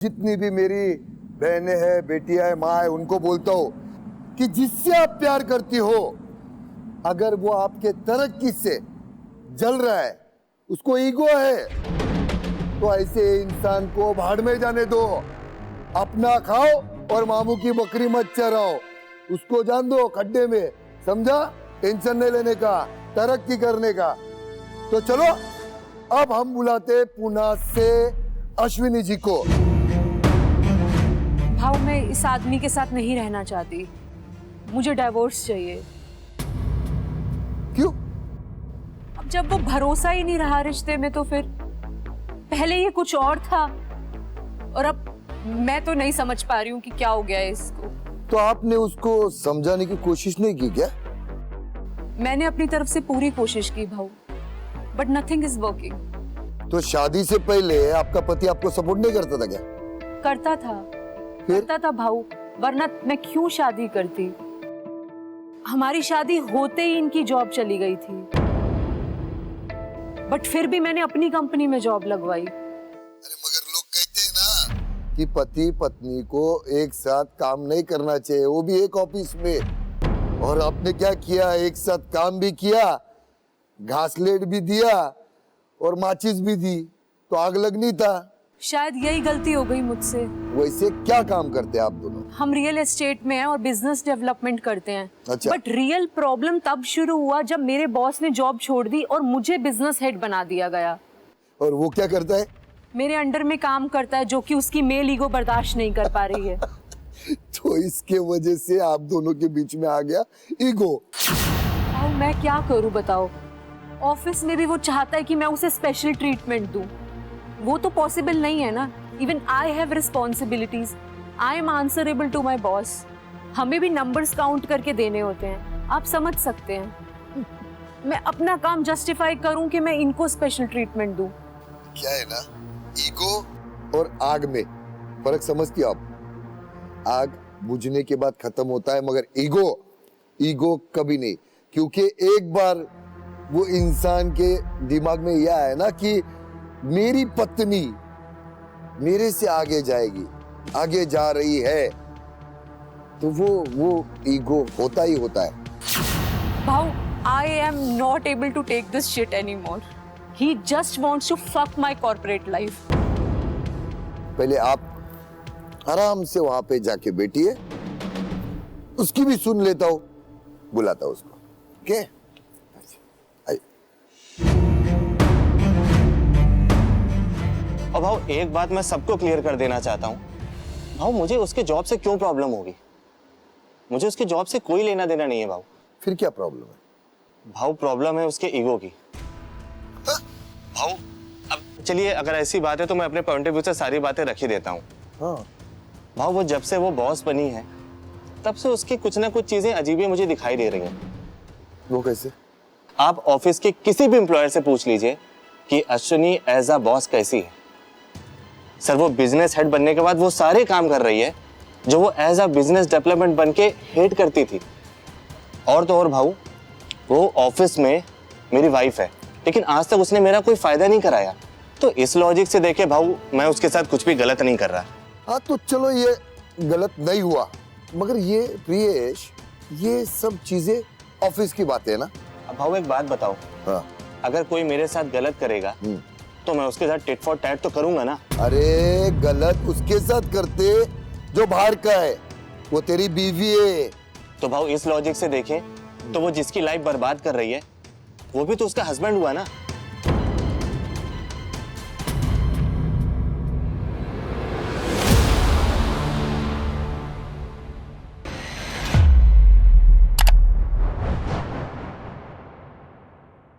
जितनी भी मेरी बहनें हैं, बेटियां हैं, माँ है, उनको बोलता हूँ कि जिससे आप प्यार करती हो, अगर वो आपके तरक्की से जल रहा है, उसको ईगो है, तो ऐसे इंसान को भाड़ में जाने दो। अपना खाओ और मामू की बकरी मत चराओ। उसको जान दो खड्डे में, समझा? टेंशन नहीं लेने का, तरक्की करने का। तो चलो अब हम बुलाते पुणे से अश्विनी जी को। भाव, मैं इस आदमी के साथ नहीं रहना चाहती। मुझे डाइवोर्स चाहिए। क्यों? अब जब वो भरोसा ही नहीं रहा रिश्ते में, तो फिर पहले ये कुछ और था और अब मैं तो नहीं समझ पा रही हूँ कि क्या हो गया है इसको। तो आपने उसको समझाने की कोशिश नहीं की क्या? मैंने अपनी तरफ से पूरी कोशिश की भाव, बट नथिंग इज वर्किंग। तो शादी से पहले आपका पति आपको सपोर्ट नहीं करता था क्या? करता था, करता था भाऊ, वरना मैं क्यों शादी करती? हमारी शादी होते ही इनकी जॉब चली गई थी, बट फिर भी मैंने अपनी कंपनी में जॉब लगवाई। अरे मगर लोग कहते हैं ना कि पति पत्नी को एक साथ काम नहीं करना चाहिए, वो भी एक ऑफिस में। और आपने क्या किया? एक साथ काम भी किया, घासलेट भी दिया और माचिस भी दी, तो आग लगनी था। शायद यही गलती हो गई मुझसे। वैसे क्या काम करते हैं आप दोनों? हम रियल एस्टेट में हैं और बिजनेस डेवलपमेंट करते हैं। अच्छा। बट रियल प्रॉब्लम तब शुरू हुआ जब मेरे बॉस ने जॉब छोड़ दी और मुझे बिजनेस हेड बना दिया गया। और वो क्या करता है? मेरे अंडर में काम करता है, जो कि उसकी मेल ईगो बर्दाश्त नहीं कर पा रही है। तो इसके वजह से आप दोनों के बीच में आ गया ईगो। अब मैं क्या करूं बताओ? ऑफिस में भी वो चाहता है कि मैं उसे स्पेशल ट्रीटमेंट दूं। वो तो पॉसिबल नहीं है ना। Even I have responsibilities. I am answerable to my boss. हमें भी नंबर्स काउंट करके देने होते हैं, आप समझ सकते हैं। मैं अपना काम जस्टिफाई करूं कि मैं इनको स्पेशल ट्रीटमेंट दूं। क्या है ना, ईगो और आग में फर्क समझती हो आप? आग बुझने के बाद खत्म होता है, मगर ईगो कभी नहीं। क्योंकि एक बार वो इंसान के दिमाग में यह है ना कि मेरी पत्नी मेरे से आगे जाएगी, आगे जा रही है, तो वो ईगो होता ही होता है। भाऊ, I am not able to take this shit anymore. He just wants to fuck my corporate life. पहले आप आराम से वहां पे जाके बैठिए, उसकी भी सुन लेता हूं, बुलाता हूं उसको। ओके? और भाव, एक बात मैं सबको क्लियर कर देना चाहता हूँ। भाव, मुझे उसके जॉब से क्यों प्रॉब्लम होगी? मुझे उसके जॉब से कोई लेना देना नहीं है भाव। फिर क्या प्रॉब्लम है? भाव, प्रॉब्लम है उसके ईगो की। भाव, अब चलिए, अगर ऐसी बात है तो मैं अपने पॉइंट ऑफ व्यू से सारी बातें रख ही देता हूँ। हाँ। भाव, वो जब से वो बॉस बनी है, तब से उसकी कुछ ना कुछ चीजें अजीब ही मुझे दिखाई दे रही हैं। वो कैसे? आप ऑफिस के किसी भी एम्प्लॉयर से पूछ लीजिए कि अश्विनी एज अ बॉस कैसी है। सर, वो बिजनेस हेड बनने के बाद वो सारे काम कर रही है जो वो एज अ बिजनेस डेवलपमेंट बन के हेड करती थी। और तो और भाऊ, वो ऑफिस में मेरी वाइफ है, लेकिन आज तक उसने मेरा कोई फायदा नहीं कराया। तो इस लॉजिक से देखे भाऊ, मैं उसके साथ कुछ भी गलत नहीं कर रहा। हाँ, तो चलो ये गलत नहीं हुआ, मगर ये प्रियेश, ये सब चीजें ऑफिस की बातें है ना। अब भाऊ, एक बात बताओ। हाँ। अगर कोई मेरे साथ गलत करेगा तो मैं उसके साथ टिट फॉर टैट तो करूंगा ना। अरे गलत उसके साथ करते जो बाहर का है, वो तेरी बीवी है। तो भाऊ, इस लॉजिक से देखें तो वो जिसकी लाइफ बर्बाद कर रही है, वो भी तो उसका हस्बैंड हुआ ना।